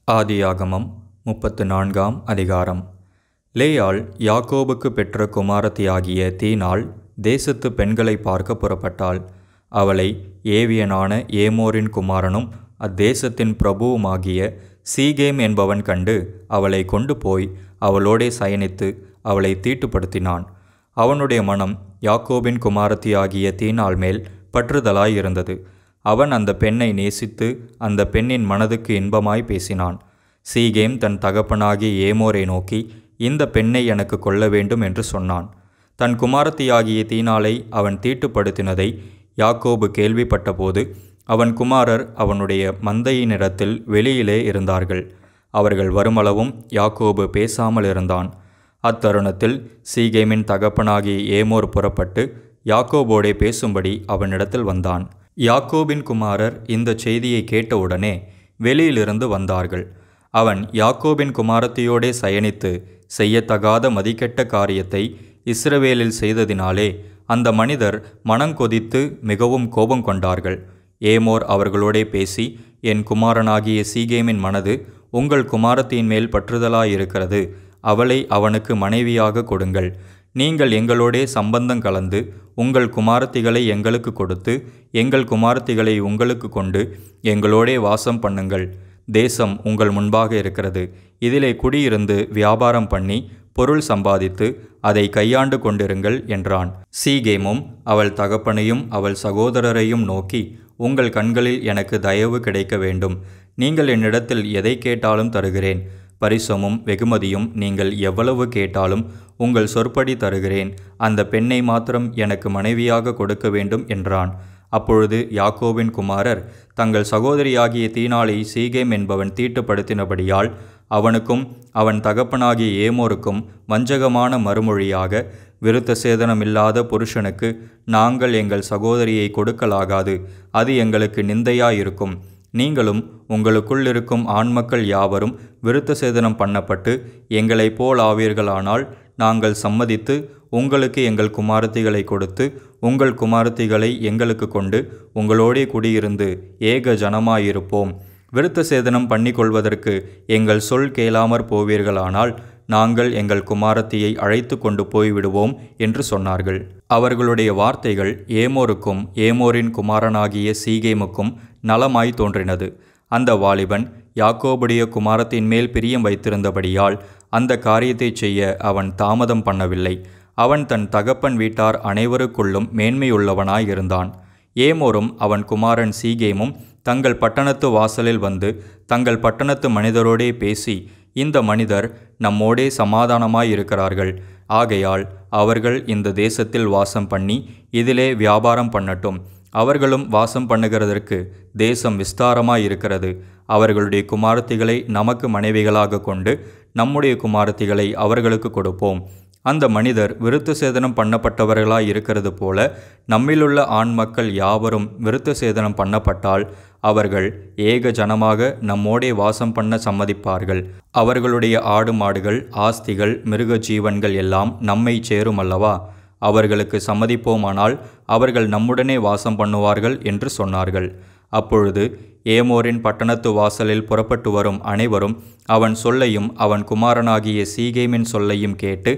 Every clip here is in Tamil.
ஆதியாகமம் 34 அதிகாரம். லேயாள் யாக்கோபுக்கு பெற்ற குமாரத்தியாகிய தீனாள் தேசத்து பெண்களை பார்க்க புறப்பட்டாள். அவளை ஏவியனான ஏமோரின் குமாரனும் அத்தேசத்தின் பிரபுவுமாகிய சீகேம் என்பவன் கண்டு அவளை கொண்டு போய் அவளோடே சயனித்து அவளை தீட்டுப்படுத்தினான். அவனுடைய மனம் யாக்கோபின் குமாரத்தியாகிய தீனாள் மேல் பற்றுதலாயிருந்தது. அவன் அந்த பெண்ணை நேசித்து அந்த பெண்ணின் மனதுக்கு இன்பமாய் பேசினான். சீகேம் தன் தகப்பனாகிய ஏமோரை நோக்கி, இந்த பெண்ணை எனக்கு கொள்ள வேண்டும் என்று சொன்னான். தன் குமாரத்தியாகிய தீனாளை அவன் தீட்டுப்படுத்தினதை யாக்கோபு கேள்விப்பட்டபோது அவன் குமாரர் அவனுடைய மந்தையினிடத்தில் வெளியிலே இருந்தார்கள். அவர்கள் வருமளவும் யாக்கோபு பேசாமல் இருந்தான். அத்தருணத்தில் சீகேமின் தகப்பனாகிய ஏமோர் புறப்பட்டு யாக்கோபோடே பேசும்படி அவனிடத்தில் வந்தான். யாக்கோபின் குமாரர் இந்த செய்தியை கேட்டவுடனே வெளியிலிருந்து வந்தார்கள். அவன் யாக்கோபின் குமாரத்தியோடே சயனித்து செய்யத்தகாத மதிக்கெட்ட காரியத்தை இஸ்ரவேலில் செய்ததினாலே அந்த மனிதர் மனங்கொதித்து மிகவும் கோபம் கொண்டார்கள். ஏமோர் அவர்களோடே பேசி, என் குமாரனாகிய சீகேமின் மனது உங்கள் குமாரத்தின் மேல் பற்றுதலாயிருக்கிறது. அவளை அவனுக்கு மனைவியாக கொடுங்கள். நீங்கள் எங்களோடே சம்பந்தம் கலந்து உங்கள் குமாரத்திகளை எங்களுக்கு கொடுத்து எங்கள் குமாரத்திகளை உங்களுக்கு கொண்டு எங்களோடே வாசம் பண்ணுங்கள். தேசம் உங்கள் முன்பாக இருக்கிறது. இதிலே குடியிருந்து வியாபாரம் பண்ணி பொருள் சம்பாதித்து அதை கையாண்டு கொண்டிருங்கள் என்றான். சீகேமும் அவள் தகப்பனையும் அவள் சகோதரரையும் நோக்கி, உங்கள் கண்களில் எனக்கு தயவு கிடைக்க வேண்டும். நீங்கள் என்னிடத்தில் எதை கேட்டாலும் தருகிறேன். பரிசமும் வெகுமதியும் நீங்கள் எவ்வளவு கேட்டாலும் உங்கள் சொற்படி தருகிறேன். அந்த பெண்ணை மாத்திரம் எனக்கு மனைவியாக கொடுக்க வேண்டும் என்றான். அப்பொழுது யாக்கோபின் குமாரர் தங்கள் சகோதரியாகிய தீனாளை சீகேம் என்பவன் தீட்டுப்படுத்தினபடியால் அவனுக்கும் அவன் தகப்பனாகிய ஏமோருக்கும் வஞ்சகமான மறுமொழியாக, விருத்த சேதனமில்லாத புருஷனுக்கு நாங்கள் எங்கள் சகோதரியை கொடுக்கலாகாது. அது எங்களுக்கு நிந்தையாயிருக்கும். நீங்களும் உங்களுக்குள் இருக்கும் ஆண்மக்கள் யாவரும் விருத்த சேதனம் பண்ணப்பட்டு எங்களைப் போல் ஆவீர்களானால் நாங்கள் சம்மதித்து உங்களுக்கு எங்கள் குமாரத்திகளை கொடுத்து உங்கள் குமாரத்திகளை எங்களுக்கு கொண்டு உங்களோடே குடியிருந்து ஏக ஜனமாயிருப்போம். விருத்த சேதனம் பண்ணிக்கொள்வதற்கு எங்கள் சொல் கேளாமற் போவீர்களானால் நாங்கள் எங்கள் குமாரத்தியை அழைத்து கொண்டு போய்விடுவோம் என்று சொன்னார்கள். அவர்களுடைய வார்த்தைகள் ஏமோருக்கும் ஏமோரின் குமாரனாகிய சீகேமுக்கும் நலமாய் தோன்றினது. அந்த வாலிபன் யாக்கோபுடைய குமாரத்தின் மேல் பிரியம் வைத்திருந்தபடியால் அந்த காரியத்தை செய்ய அவன் தாமதம் பண்ணவில்லை. அவன் தன் தகப்பன் வீட்டார் அனைவருக்குள்ளும் மேன்மையுள்ளவனாயிருந்தான். ஏமோரும் அவன் குமாரன் சீகேமும் தங்கள் பட்டணத்து வாசலில் வந்து தங்கள் பட்டணத்து மனிதரோடே பேசி, இந்த மனிதர் நம்மோடே சமாதானமாயிருக்கிறார்கள். ஆகையால் அவர்கள் இந்த தேசத்தில் வாசம் பண்ணி இதிலே வியாபாரம் பண்ணட்டும். அவர்களும் வாசம் பண்ணுகிறதற்கு தேசம் விஸ்தாரமாயிருக்கிறது. அவர்களுடைய குமாரத்திகளை நமக்கு மனைவிகளாக கொண்டு நம்முடைய குமாரத்திகளை அவர்களுக்கு கொடுப்போம். அந்த மனிதர் விருத்த சேதனம் பண்ணப்பட்டவர்களாய் இருக்கிறது போல நம்மிலுள்ள ஆண் மக்கள் யாவரும் விருத்த சேதனம் பண்ணப்பட்டால் அவர்கள் ஏக ஜனமாக நம்மோடே வாசம் பண்ண சம்மதிப்பார்கள். அவர்களுடைய ஆடு மாடுகள் ஆஸ்திகள் மிருக ஜீவன்கள் எல்லாம் நம்மை சேரும் அல்லவா? அவர்களுக்கு சம்மதிப்போமானால் அவர்கள் நம்முடனே வாசம் பண்ணுவார்கள் என்று சொன்னார்கள். அப்பொழுது ஏமோரின் பட்டணத்து வாசலில் புறப்பட்டு வரும் அனைவரும் அவன் சொல்லையும் அவன் குமாரனாகிய சீகேமின் சொல்லையும் கேட்டு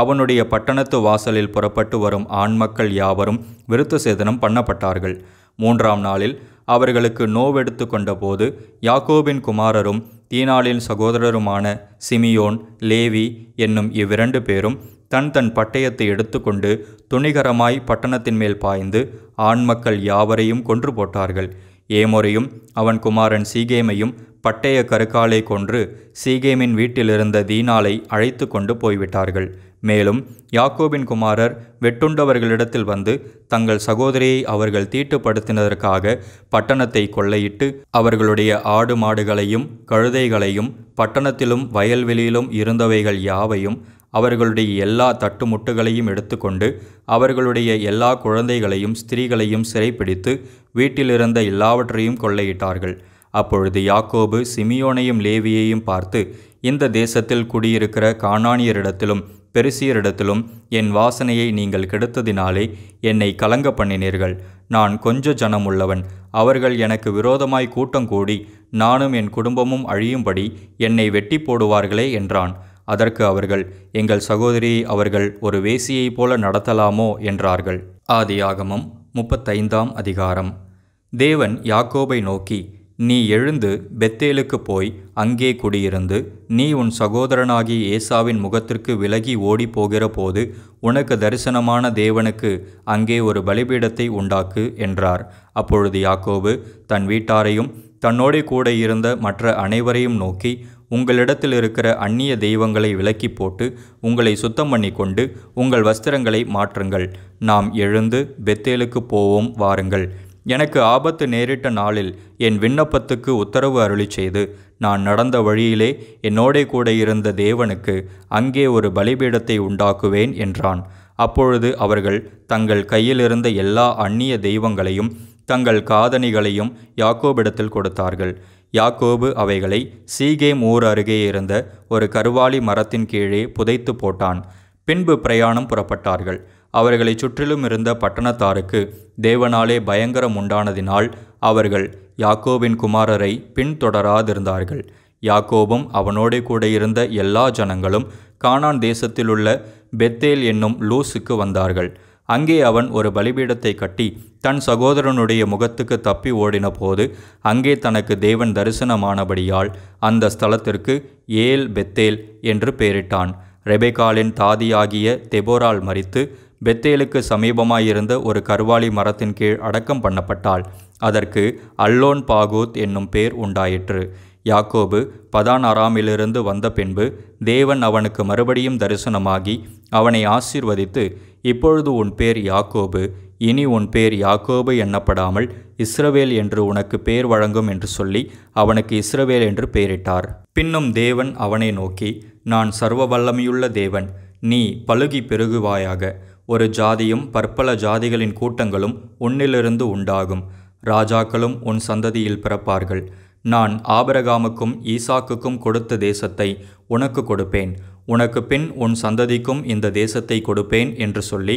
அவனுடைய பட்டணத்து வாசலில் புறப்பட்டு வரும் ஆண்மக்கள் யாவரும் விருத்த சேதனம் பண்ணப்பட்டார்கள். 3ஆம் நாளில் அவர்களுக்கு நோவெடுத்து கொண்டபோது யாக்கோபின் குமாரரும் தீனாளின் சகோதரருமான சிமியோன் லேவி என்னும் இவ்விரண்டு பேரும் தன் தன் பட்டயத்தை எடுத்துக்கொண்டு துணிகரமாய் பட்டணத்தின் மேல் பாய்ந்து ஆண்மக்கள் யாவரையும் கொன்று போட்டார்கள். ஏமோரையும் அவன் குமாரன் சீகேமையும் பட்டய கருக்காலை கொன்று சீகேமின் வீட்டிலிருந்த தீனாளை அழைத்து கொண்டு போய்விட்டார்கள். மேலும் யாக்கோபின் குமாரர் வெட்டுண்டவர்களிடத்தில் வந்து தங்கள் சகோதரியை அவர்கள் தீட்டுப்படுத்தினதற்காக பட்டணத்தை கொள்ளையிட்டு அவர்களுடைய ஆடு மாடுகளையும் கழுதைகளையும் பட்டணத்திலும் வயல்வெளியிலும் இருந்தவைகள் யாவையும் அவர்களுடைய எல்லா தட்டுமுட்டுகளையும் எடுத்துக்கொண்டு அவர்களுடைய எல்லா குழந்தைகளையும் ஸ்திரீகளையும் சிறைப்பிடித்து வீட்டிலிருந்த எல்லாவற்றையும் கொள்ளையிட்டார்கள். அப்பொழுது யாக்கோபு சிமியோனையும் லேவியையும் பார்த்து, இந்த தேசத்தில் குடியிருக்கிற கானானியரிடத்திலும் பெரிசியரிடத்திலும் என் வாசனையை நீங்கள் கெடுத்ததினாலே என்னை கலங்க பண்ணினீர்கள். நான் கொஞ்ச ஜனமுள்ளவன், அவர்கள் எனக்கு விரோதமாய் கூட்டம் கூடி நானும் என் குடும்பமும் அழியும்படி என்னை வெட்டி போடுவார்களே என்றான். அதற்கு அவர்கள், எங்கள் சகோதரியை அவர்கள் ஒரு வேசியைப் போல நடத்தலாமோ என்றார்கள். ஆதியாகமம் 35ஆம் அதிகாரம். தேவன் யாக்கோபை நோக்கி, நீ எழுந்து பெத்தேலுக்கு போய் அங்கே குடியிருந்து நீ உன் சகோதரனாகிய ஏசாவின் முகத்திற்கு விலகி ஓடி போகிற போது உனக்கு தரிசனமான தேவனுக்கு அங்கே ஒரு பலிபீடத்தை உண்டாக்கு என்றார். அப்பொழுது யாக்கோபு தன் வீட்டாரையும் தன்னோடே கூட இருந்த மற்ற அனைவரையும் நோக்கி, உங்களிடத்தில் இருக்கிற அந்நிய தெய்வங்களை விலக்கி போட்டு உங்களை சுத்தம் பண்ணி கொண்டு உங்கள் வஸ்திரங்களை மாற்றுங்கள். நாம் எழுந்து பெத்தேலுக்கு போவோம் வாருங்கள். எனக்கு ஆபத்து நேரிட்ட நாளில் என் விண்ணப்பத்துக்கு உத்தரவு அருளி செய்து நான் நடந்த வழியிலே என்னோடே கூட இருந்த தேவனுக்கு அங்கே ஒரு பலிபீடத்தை உண்டாக்குவேன் என்றான். அப்பொழுது அவர்கள் தங்கள் கையிலிருந்த எல்லா அந்நிய தெய்வங்களையும் தங்கள் காதணிகளையும் யாக்கோபிடத்தில் கொடுத்தார்கள். யாக்கோபு அவைகளை சீகேம் ஊர் அருகே இருந்த ஒரு கர்வாலி மரத்தின் கீழே புதைத்து போட்டான். பின்பு பிரயாணம் புறப்பட்டார்கள். அவர்களை சுற்றிலும் இருந்த பட்டணத்தாருக்கு தேவனாலே பயங்கரம் உண்டானதினால் அவர்கள் யாக்கோபின் குமாரரை பின்தொடராதிருந்தார்கள். யாக்கோபும் அவனோடே கூட இருந்த எல்லா ஜனங்களும் கானான் தேசத்திலுள்ள பெத்தேல் என்னும் லூஸுக்கு வந்தார்கள். அங்கே அவன் ஒரு பலிபீடத்தை கட்டி தன் சகோதரனுடைய முகத்துக்கு தப்பி ஓடின போது அங்கே தனக்கு தேவன் தரிசனமானபடியால் அந்த ஸ்தலத்திற்கு ஏல் பெத்தேல் என்று பெயரிட்டான். ரெபெக்காளின் தாதியாகிய தெபோராள் மரித்து பெத்தேலுக்கு சமீபமாயிருந்த ஒரு கர்வாலி மரத்தின் கீழ் அடக்கம் பண்ணப்பட்டாள். அதற்கு அல்லோன் பாகூத் என்னும் பேர் உண்டாயிற்று. யாக்கோபு பதான் அராமிலிருந்து வந்த பின்பு தேவன் அவனுக்கு மறுபடியும் தரிசனமாகி அவனை ஆசீர்வதித்து, இப்பொழுது உன் பேர் யாக்கோபு, இனி உன் பேர் யாக்கோபு எண்ணப்படாமல் இஸ்ரவேல் என்று உனக்கு பேர் வழங்கும் என்று சொல்லி அவனுக்கு இஸ்ரவேல் என்று பெயரிட்டார். பின்னும் தேவன் அவனை நோக்கி, நான் சர்வ வல்லமையுள்ள தேவன், நீ பலுகி பெருகுவாயாக. ஒரு ஜாதியும் பற்பல ஜாதிகளின் கூட்டங்களும் உன்னிலிருந்து உண்டாகும். ராஜாக்களும் உன் சந்ததியில் பிறப்பார்கள். நான் ஆபிரகாமுக்கும் ஈசாக்குக்கும் கொடுத்த தேசத்தை உனக்கு கொடுப்பேன். உனக்கு பின் உன் சந்ததிக்கும் இந்த தேசத்தை கொடுப்பேன் என்று சொல்லி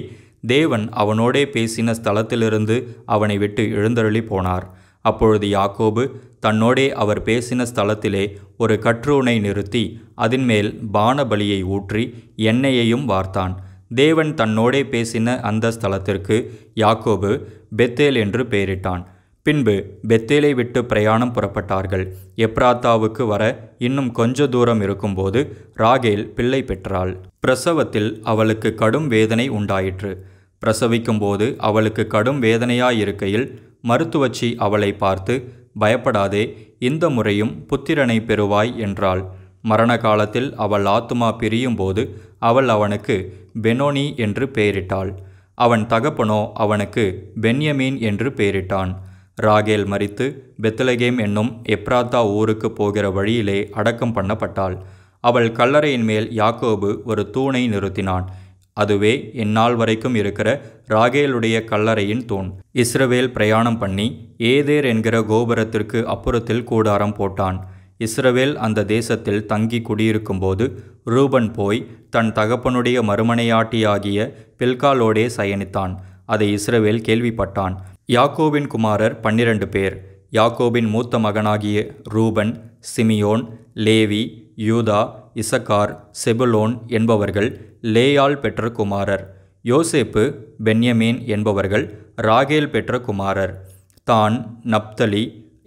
தேவன் அவனோடே பேசின ஸ்தலத்திலிருந்து அவனை விட்டு எழுந்தருளி போனார். அப்பொழுது யாக்கோபு தன்னோடே அவர் பேசின ஸ்தலத்திலே ஒரு கற்றூனை நிறுத்தி அதின்மேல் பானபலியை ஊற்றி எண்ணெயையும் வார்த்தான். தேவன் தன்னோடே பேசின அந்த ஸ்தலத்திற்கு யாக்கோபு பெத்தேல் என்று பெயரிட்டான். பின்பு பெத்தேலை விட்டு பிரயாணம் புறப்பட்டார்கள். எப்ராத்தாவுக்கு வர இன்னும் கொஞ்ச தூரம் இருக்கும்போது ராகேல் பிள்ளை பெற்றாள். பிரசவத்தில் அவளுக்கு கடும் வேதனை உண்டாயிற்று. பிரசவிக்கும்போது அவளுக்கு கடும் வேதனையாயிருக்கையில் மருத்துவச்சி அவளை பார்த்து, பயப்படாதே, இந்த முறையும் புத்திரனை பெறுவாய் என்றாள். மரண காலத்தில் அவள் ஆத்துமா பிரியும்போது அவள் அவனுக்கு பெனோனி என்று பெயரிட்டாள். அவன் தகப்பனோ அவனுக்கு பென்யமீன் என்று பெயரிட்டான். ராகேல் மரித்து பெத்லகேம் என்னும் எப்ராத்தா ஊருக்கு போகிற வழியிலே அடக்கம் பண்ணப்பட்டாள். அவள் கல்லறையின் மேல் யாக்கோபு ஒரு தூணை நிறுத்தினான். அதுவே இந்நாள் வரைக்கும் இருக்கிற ராகேலுடைய கல்லறையின் தூண். இஸ்ரவேல் பிரயாணம் பண்ணி ஏதேர் என்கிற கோபுரத்திற்கு அப்புறத்தில் கூடாரம் போட்டான். இஸ்ரவேல் அந்த தேசத்தில் தங்கி குடியிருக்கும்போது ரூபன் போய் தன் தகப்பனுடைய மறுமனையாட்டியாகிய பில்காலோடே சயனித்தான். அதை இஸ்ரவேல் கேள்விப்பட்டான். யாக்கோபின் குமாரர் 12 பேர். யாக்கோபின் மூத்த மகனாகிய ரூபன், சிமியோன், லேவி, யூதா, இசக்கார், செபுலோன் என்பவர்கள் லேயாள் பெற்ற குமாரர். யோசேப்பு, பென்யமீன் என்பவர்கள் ராகேல் பெற்ற குமாரர். தான், நப்தலி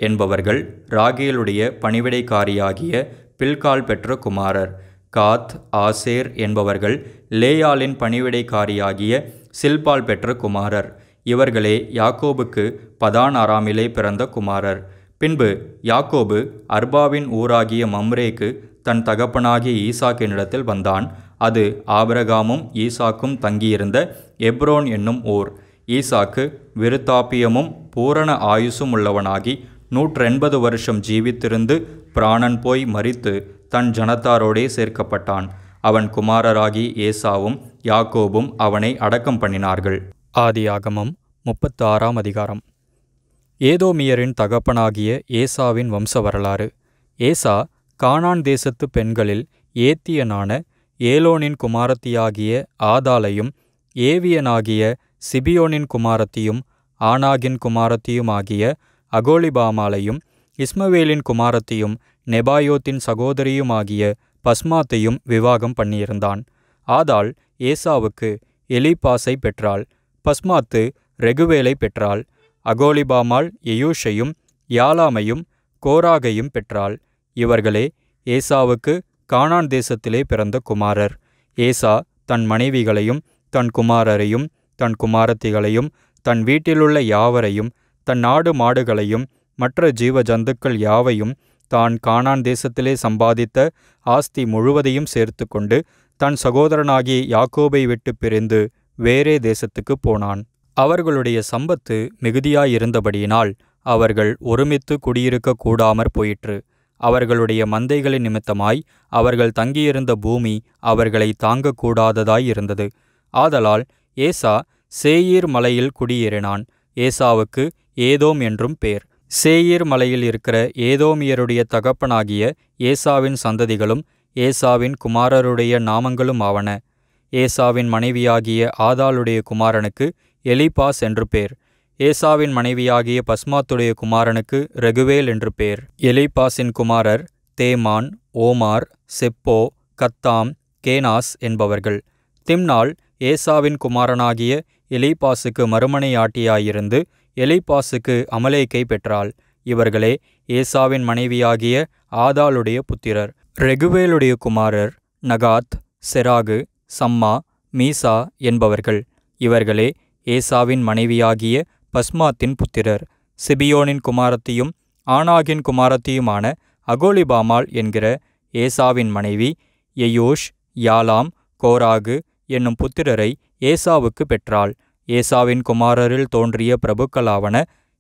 என்பவர்கள் ராகேலுடைய பணிவிடைக்காரியாகிய பில்கால் பெற்ற குமாரர். காத், ஆசேர் என்பவர்கள் லேயாளின் பணிவிடைக்காரியாகிய சில்பால் பெற்ற குமாரர். இவர்களே யாக்கோபுக்கு பதான் அராமிலே பிறந்த குமாரர். பின்பு யாக்கோபு அர்பாவின் ஊராகிய மம்ரேக்கு தன் தகப்பனாகிய ஈசாக்கினிடத்தில் வந்தான். அது ஆபிரகாமும் ஈசாக்கும் தங்கியிருந்த எப்ரோன் என்னும் ஊர். ஈசாக்கு விருத்தாப்பியமும் பூரண ஆயுசும் உள்ளவனாகி 180 வருஷம் ஜீவித்திருந்து பிராணன் போய் மரித்து தன் ஜனத்தாரோடே சேர்க்கப்பட்டான். அவன் குமாரராகி ஏசாவும் யாக்கோபும் அவனை அடக்கம் பண்ணினார்கள். ஆதியாகமம் 36ஆம் அதிகாரம். ஏதோமியரின் தகப்பனாகிய ஏசாவின் வம்ச வரலாறு. ஏசா கானான் தேசத்து பெண்களில் ஏத்தியனான ஏலோனின் குமாரத்தியாகிய ஆதாளையும் ஏவியனாகிய சிபியோனின் குமாரத்தியும் ஆனாகின் குமாரத்தியுமாகிய அகோலிபாமாலையும் இஸ்மவேலின் குமாரத்தையும் நெபாயோத்தின் சகோதரியுமாகிய பஸ்மாத்தையும் விவாகம் பண்ணியிருந்தான். ஆதாள் ஏசாவுக்கு எலிப்பாசை பெற்றாள். பஸ்மாத்து ரெகுவேலை பெற்றாள். அகோலிபாமாள் எயூஷையும் யாலாமையும் கோராகையும் பெற்றாள். இவர்களே ஏசாவுக்கு கானான் தேசத்திலே பிறந்த குமாரர். ஏசா தன் மனைவிகளையும் தன் குமாரரையும் தன் குமாரத்திகளையும் தன் வீட்டிலுள்ள யாவரையும் தன் நாடு மாடுகளையும் மற்ற ஜீவ ஜந்துக்கள் யாவையும் தான் கானான் தேசத்திலே சம்பாதித்த ஆஸ்தி முழுவதையும் சேர்த்து கொண்டு தன் சகோதரனாகிய யாக்கோபை விட்டு பிரிந்து வேறே தேசத்துக்கு போனான். அவர்களுடைய சம்பத்து மிகுதியாயிருந்தபடியினால் அவர்கள் ஒருமித்து குடியிருக்க கூடாமற் போயிற்று. அவர்களுடைய மந்தைகளின் நிமித்தமாய் அவர்கள் தங்கியிருந்த பூமி அவர்களை தாங்கக்கூடாததாயிருந்தது. ஆதலால் ஏசா சேயீர் மலையில் குடியேறினான். ஏசாவுக்கு ஏதோம் என்றும் பேர். சேயீர் மலையில் இருக்கிற ஏதோமியருடைய தகப்பனாகிய ஏசாவின் சந்ததிகளும் ஏசாவின் குமாரருடைய நாமங்களும் ஆவன. ஏசாவின் மனைவியாகிய ஆதாளுடைய குமாரனுக்கு எலிப்பாஸ் என்று பேர். ஏசாவின் மனைவியாகிய பஸ்மாத்துடைய குமாரனுக்கு ரெகுவேல் என்று பேர். எலிப்பாசின் குமாரர் தேமான், ஓமார், செப்போ, கத்தாம், கேனாஸ் என்பவர்கள். திம்னாள் ஏசாவின் குமாரனாகிய எலிப்பாசுக்கு மறுமனையாட்டியாயிருந்து எலிப்பாசுக்கு அமலேக்கை பெற்றாள். இவர்களே ஏசாவின் மனைவியாகிய ஆதாளுடைய புத்திரர். ரெகுவேலுடைய குமாரர் நகாத், செராகு, சம்மா, மீசா என்பவர்கள். இவர்களே ஏசாவின் மனைவியாகிய பஸ்மாத்தின் புத்திரர். சிபியோனின் குமாரத்தியும் ஆனாகின் குமாரத்தியுமான அகோலிபாமாள் என்கிற ஏசாவின் மனைவி எயூஷ், யாலாம், கோராகு என்னும் புத்திரரை ஏசாவுக்கு பெற்றாள். ஏசாவின் குமாரரில் தோன்றிய பிரபுக்களாவன: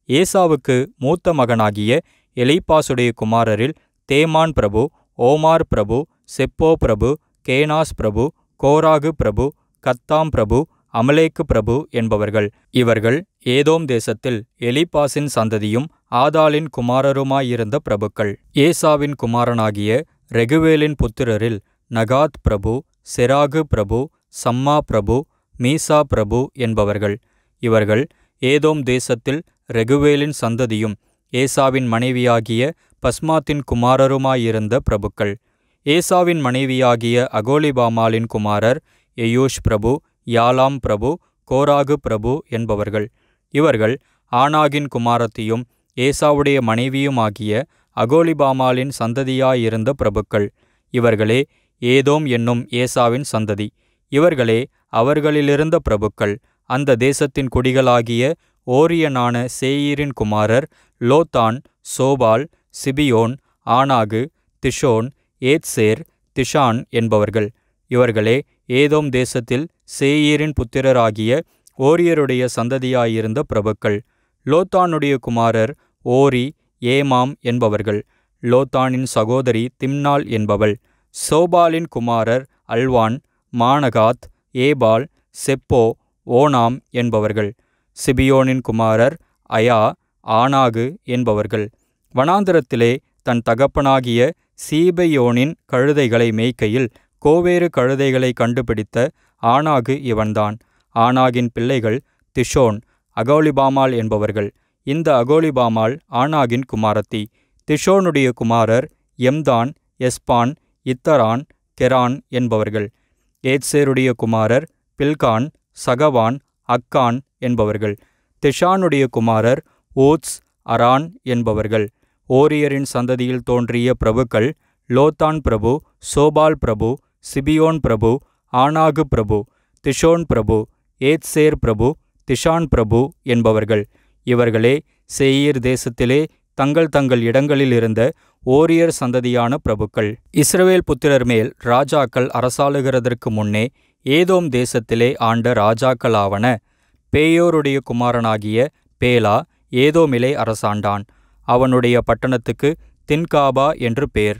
ஏசாவுக்கு மூத்த மகனாகிய எலிப்பாசுடைய குமாரரில் தேமான் பிரபு, ஓமார் பிரபு, செப்போ பிரபு, கேனாஸ் பிரபு, கோராகு பிரபு, கத்தாம் பிரபு, அமலேக்கு பிரபு என்பவர்கள். இவர்கள் ஏதோம் தேசத்தில் எலிப்பாசின் சந்ததியும் ஆதாளின் குமாரருமாயிருந்த பிரபுக்கள். ஏசாவின் குமாரனாகிய ரெகுவேலின் புத்திரரில் நகாத் பிரபு, செராகு பிரபு, சம்மா பிரபு, மீசா பிரபு என்பவர்கள். இவர்கள் ஏதோம் தேசத்தில் ரெகுவேலின் சந்ததியும் ஏசாவின் மனைவியாகிய பஸ்மாத்தின் குமாரருமாயிருந்த பிரபுக்கள். ஏசாவின் மனைவியாகிய அகோலிபாமாலின் குமாரர் எயூஷ் பிரபு, யாலாம் பிரபு, கோராகு பிரபு என்பவர்கள். இவர்கள் ஆனாகின் குமாரத்தியும் ஏசாவுடைய மனைவியுமாகிய அகோலிபாமாலின் சந்ததியாயிருந்த பிரபுக்கள். இவர்களே ஏதோம் என்னும் ஏசாவின் சந்ததி. இவர்களே அவர்களிலிருந்த பிரபுக்கள். அந்த தேசத்தின் குடிகளாகிய ஓரியனான சேயீரின் குமாரர் லோத்தான், சோபால், சிபியோன், ஆனாகு, திஷோன், ஏத்சேர், திஷான் என்பவர்கள். இவர்களே ஏதோம் தேசத்தில் சேயீரின் புத்திரராகிய ஓரியருடைய சந்ததியாயிருந்த பிரபுக்கள். லோத்தானுடைய குமாரர் ஓரி, ஏமாம் என்பவர்கள். லோத்தானின் சகோதரி திம்னாள் என்பவள். சோபாலின் குமாரர் அல்வான், மானகாத், ஏபால், செப்போ, ஓனாம் என்பவர்கள். சிபியோனின் குமாரர் அயா, ஆனாகு என்பவர்கள். வனாந்தரத்திலே தன் தகப்பனாகிய சீபெயோனின் கழுதைகளை மேய்க்கையில் கோவேறு கழுதைகளை கண்டுபிடித்த ஆனாகு இவன்தான். ஆனாகின் பிள்ளைகள் திஷோன், அகோலிபாமால் என்பவர்கள். இந்த அகோலிபாமால் ஆனாகின் குமாரத்தி. திஷோனுடைய குமாரர் எம்தான், எஸ்பான், இத்தரான், கெரான் என்பவர்கள். ஏத்சேருடைய குமாரர் பில்கான், சகவான், அக்கான் என்பவர்கள். திஷானுடைய குமாரர் ஊத்ஸ், அரான் என்பவர்கள். ஓரியரின் சந்ததியில் தோன்றிய பிரபுக்கள்: லோத்தான் பிரபு, சோபால் பிரபு, சிபியோன் பிரபு, ஆனாகு பிரபு, திஷோன் பிரபு, ஏத்சேர் பிரபு, திஷான் பிரபு என்பவர்கள். இவர்களே சேயீர் தேசத்திலே தங்கள் தங்கள் இடங்களில் இருந்த ஓரியர் சந்ததியான பிரபுக்கள். இஸ்ரவேல் புத்திரர் மேல் ராஜாக்கள் அரசாளுகிறதற்கு முன்னே ஏதோம் தேசத்திலே ஆண்ட ராஜாக்களாவன: பேயோருடைய குமாரனாகிய பேலா ஏதோமிலே அரசாண்டான். அவனுடைய பட்டணத்துக்கு தின்காபா என்று பேர்.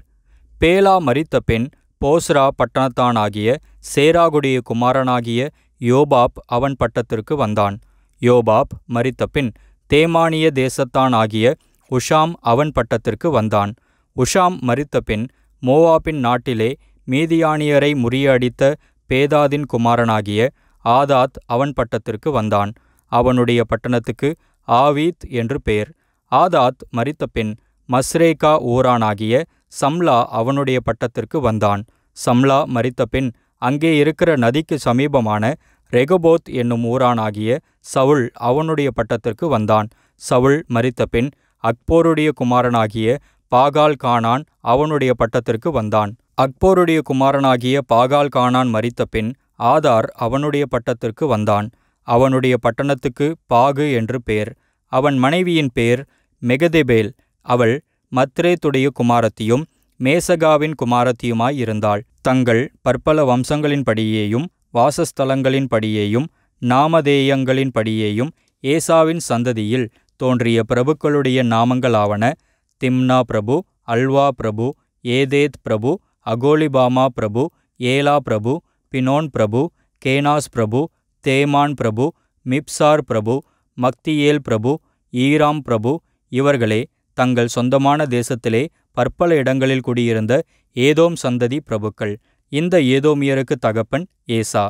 பேலா மரித்த பின் போஸ்ரா பட்டணத்தானாகிய சேராகுடைய குமாரனாகிய யோபாப் அவன் பட்டத்திற்கு வந்தான். யோபாப் மரித்த பின் தேமானிய தேசத்தானாகிய உஷாம் அவன் பட்டத்திற்கு வந்தான். உஷாம் மரித்த பின் மோவாபின் நாட்டிலே மீதியானியரை முறியடித்த பேதாதின் குமாரனாகிய ஆதாத் அவன் பட்டத்திற்கு வந்தான். அவனுடைய பட்டணத்துக்கு ஆவீத் என்று பெயர். ஆதாத் மரித்தபின் மஸ்ரேக்கா ஊரானாகிய சம்லா அவனுடைய பட்டத்திற்கு வந்தான். சம்லா மரித்தபின் அங்கே இருக்கிற நதிக்கு சமீபமான ரெகொபோத் என்னும் ஊரானாகிய சவுல் அவனுடைய பட்டத்திற்கு வந்தான். சவுல் மரித்தபின் அக்போருடைய குமாரனாகிய பாகால் கானான் அவனுடைய பட்டத்திற்கு வந்தான். அக்போருடைய குமாரனாகிய பாகால் கானான் மரித்தபின் ஆதார் அவனுடைய பட்டத்திற்கு வந்தான். அவனுடைய பட்டணத்துக்கு பாகு என்று பேர். அவன் மனைவியின் பேர் மெகதெபேல். அவள் மத்ரேத்துடைய குமாரத்தியும் மேசகாவின் குமாரத்தியுமாயிருந்தாள். தங்கள் பற்பல வம்சங்களின்படியேயும் வாசஸ்தலங்களின்படியேயும் நாமதேயங்களின்படியேயும் ஏசாவின் சந்ததியில் தோன்றிய பிரபுக்களுடைய நாமங்களாவன: திம்னா பிரபு, அல்வா பிரபு, ஏதேத் பிரபு, அகோலிபாமா பிரபு, ஏலா பிரபு, பினோன் பிரபு, கேனாஸ் பிரபு, தேமான் பிரபு, மிப்சார் பிரபு, மக்தியேல் பிரபு, ஈராம் பிரபு. இவர்களே தங்கள் சொந்தமான தேசத்திலே பற்பல இடங்களில் குடியிருந்த ஏதோம் சந்ததி பிரபுக்கள். இந்த ஏதோமியருக்கு தகப்பன் ஏசா.